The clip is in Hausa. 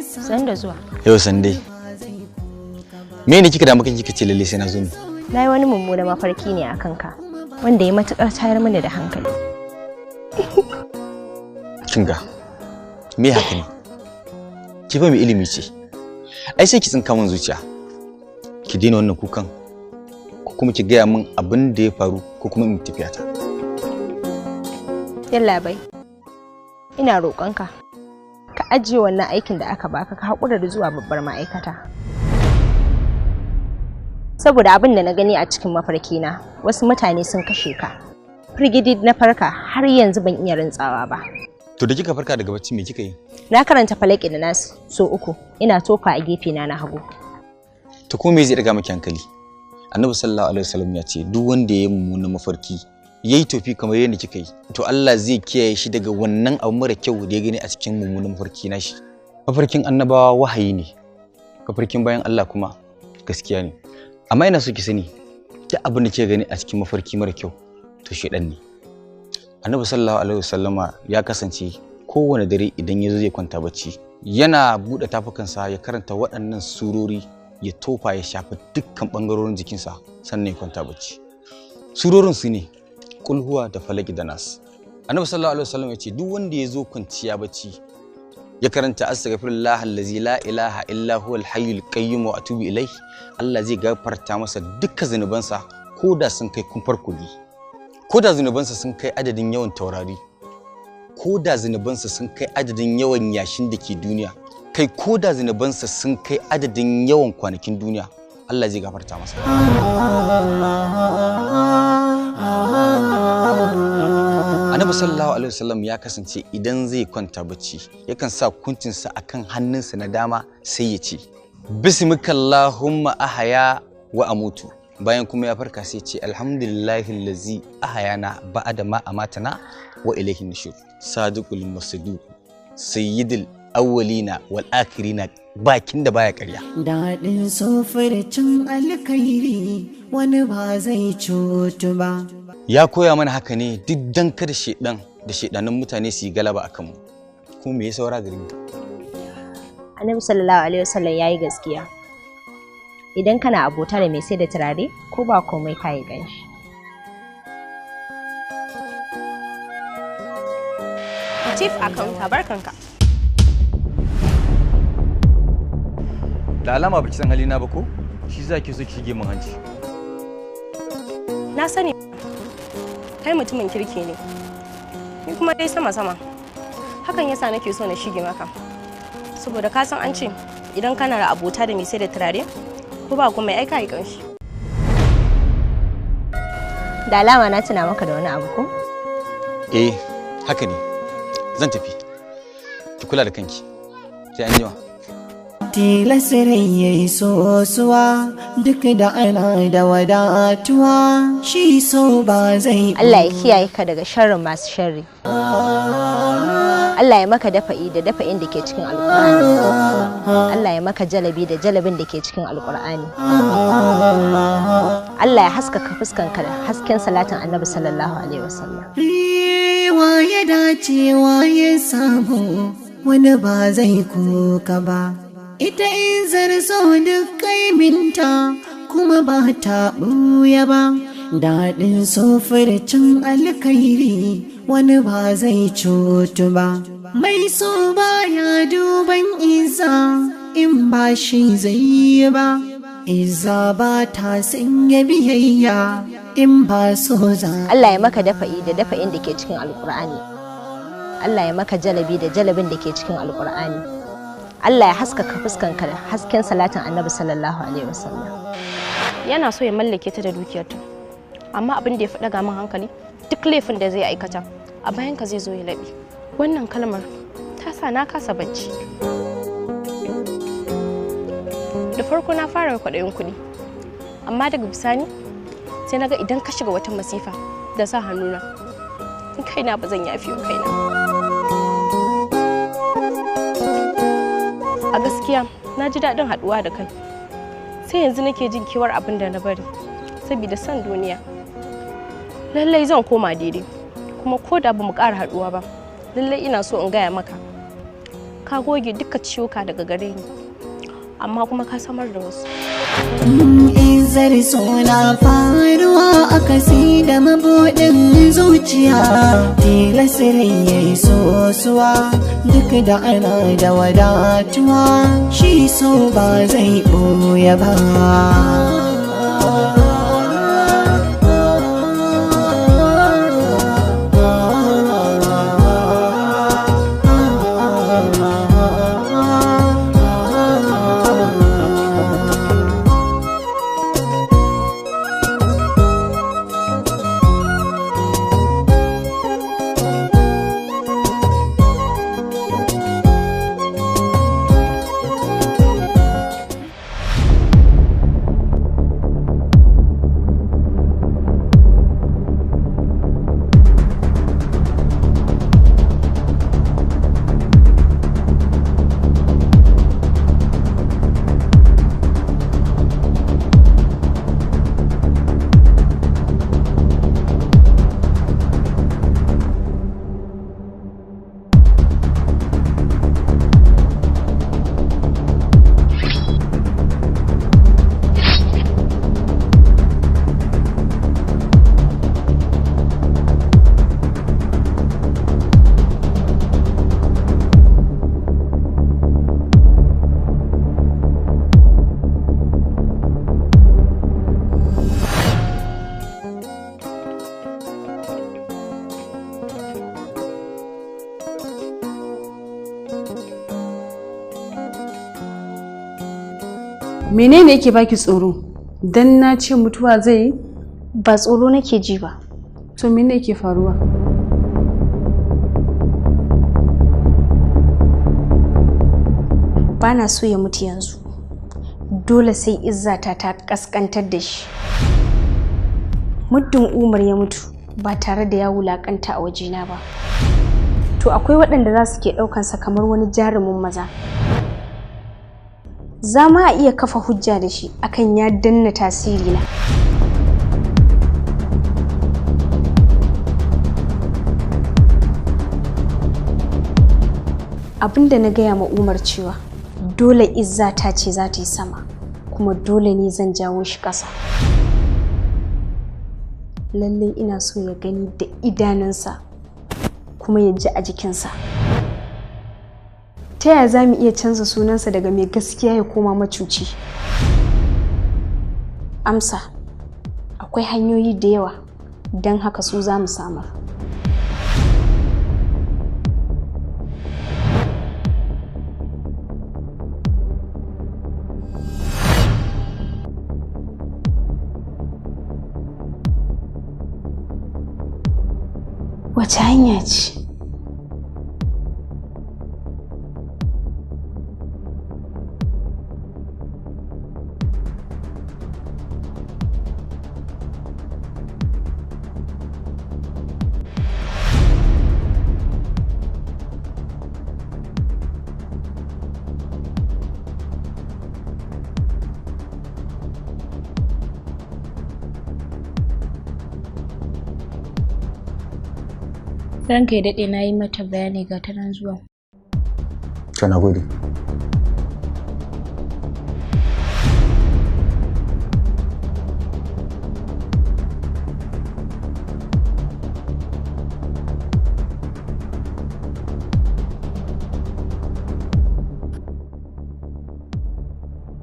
San da zuwa. Yau san dai. Me ne kika da maka kika ce lalle sai na zo ni? Na yi wani mummunan mafarki ne a kanka wanda ya matukar tayar mini da hankali. Kinga. Me haka ne? Ki fa mai ilimi ce. Ai sai ki tsinka min zuciya. Ki daina wannan kukan. Ko kuma ki gaya min abin da ya faru ko kuma in tafiya ta. Yalla bai. Ina roƙonka ka ajiye wannan aikin da aka baka ka haƙura da zuwa babbar ma'aikata. Saboda abin da na gani a cikin mafarkina, wasu mutane sun kashe ka. Firgidi na farka har yanzu ban iya rantsawa ba. To da kika farka daga bacci me kika yi? Na karanta falaki da nas so 3, ina tofa a gefe na hagu. To ko me zai daga miki hankali? Annabi sallallahu alaihi wasallam ya ce duk wanda ya yi mummunan mafarki yayi tofi kamar yadda kika yi, to Allah zai kiyaye shi daga wannan abu mara kyau da ya gani a cikin mummunan mafarki nashi. Mafarkin annabawa wahayi ne. Mafarkin bayan Allah kuma gaskiya ne. Amma ina so ki sani duk abin da kike gani a cikin mafarki mara kyau to shedan ne. Annabi sallallahu alaihi wasallama ya kasance kowane dare idan ya zo zai kwanta bacci yana bude tafukansa ya karanta waɗannan surori ya tofa ya shafi dukkan bangarorin jikinsa sannan ya kwanta bacci. Surorin su ne Kul huwa da Falaki da Nas. Annabi sallallahu alaihi wasallam ya ce duk wanda ya zo kwanciya bacci ya karanta astaghfirullah allazi la ilaha illa huwal hayyul qayyum wa atubu ilayh, Allah zai gafarta masa dukkan zanubansa koda sun kai kumfar kogi, koda zanubansa sun kai adadin yawan taurari, koda zanubansa sun kai adadin yawan yashin da ke duniya, kai koda zanubansa sun kai adadin yawan kwanakin duniya, Allah zai gafarta masa. Annabi sallallahu alaihi wasallam ya kasance idan zai kwanta bacci yakan sa kuncinsa akan hannunsa na dama sai ya ce bismikallahumma ahaya wa amutu, bayan kuma ya farka sai ya ce alhamdulillahi allazi ahayana ba'da ma amatana wa ilayhi nushur, sadiqul masduq sayyidul awwalina wal akhirina, bakin da baya ƙarya. Daɗin sofircin alkhairi wani ba zai cutu ba. Ya koya mana haka ne duk dan kada shedan da shedanin mutane su yi galaba a kanmu. Ko me ya saura gare mu? Annabi sallallahu alaihi wasallam yayi gaskiya. Idan kana abota da mai sai da turare ko ba komai kai ganshi. Chief accountant barkanka. Da alama baki san halina ba ko? Shi zaki so ki shige min hanci. Na sani kai mutumin kirki ne. Ni kuma dai sama-sama. Hakan yasa nake so na shige maka. Saboda ka san an ce idan kana da abota da mai sai da turare ko ba kuma ai kai kanshi. Da alama na tuna maka da wani abu ko? Eh, haka ne. Zan tafi. Ki kula da kanki. Sai an yi wa. Tilasirai ya yi sosuwa duk da ana da wadatuwa shi so ba zai. Allah ya kiyaye ka daga sharrin masu sharri. Allah ya maka dafa'i da dafa'in da ke cikin alkur'ani. Allah ya maka jalabi da jalabin da ke cikin alkur'ani. Allah ya haskaka fuskanka da hasken salatin annabi sallallahu alaihi wasallam. Riwa ya dacewa ya samu wani ba zai kuka ba. Ita in zarzo duk kaiminta kuma ba ta ɓuya ba. Daɗin sofircin alkhairi wani ba zai cutu ba. Mai so baya duban iza in ba shi zai yi ba. Iza ba ta sanya biyayya in ba so za. Allah ya maka dafa'i da dafa'in da ke cikin alkur'ani. Allah ya maka jalabi da jalabin da ke cikin alkur'ani. Allah ya haskaka fuskanka da hasken salatin annabi sallallahu alaihi wasallam. Yana so ya mallake ta da dukiyarta, amma abin da ya fi ɗaga min hankali duk laifin da zai aikata a bayan ka zai zo ya laɓe. Wannan kalmar ta sa na kasa bacci. Da farko na fara kwaɗayin kuɗi, amma daga bisani sai na ga idan ka shiga wata masifa da sa hannuna, kaina ba zan yafi wa kaina. A gaskiya na ji daɗin haɗuwa da kai, sai yanzu nake jin kewar abin da na bari saboda son duniya. Lallai zan koma daidai, kuma ko da ba mu ƙara haɗuwa ba, lallai ina so in gaya maka ka goge duka ciwoka daga gare ni, amma kuma ka samar da wasu. Izar suna faruwa a kasi da mabuɗin zuciya, tilasirin ya yi sosuwa duk da ana da wadatuwa, shi so ba zai ɓoye ba. Menene yake baki tsoro? Dan na ce mutuwa zai yi? Ba tsoro nake ji ba. To menene yake faruwa? Bana so ya mutu yanzu. Dole sai izzata ta kaskantar da shi. Muddin Umar ya mutu ba tare da ya wulakanta a wajena ba, to akwai waɗanda za su ke ɗaukansa kamar wani jarumin maza. Za ma a iya kafa hujja da shi akan ya danna tasiri na. Abinda na gaya ma Umar cewa dole izzata ce za ta yi sama, kuma dole ne zan jawo shi ƙasa. Lallai ina so ya gani da idanunsa kuma ya ji a jikinsa. Ta yaya za mu iya canza sunansa daga mai gaskiya ya koma macuci? Amsa, akwai hanyoyi da yawa, don haka su za mu samar. Wace hanya ce? Ranka ya daɗe, na yi mata bayani ga ta nan zuwa. To na gode.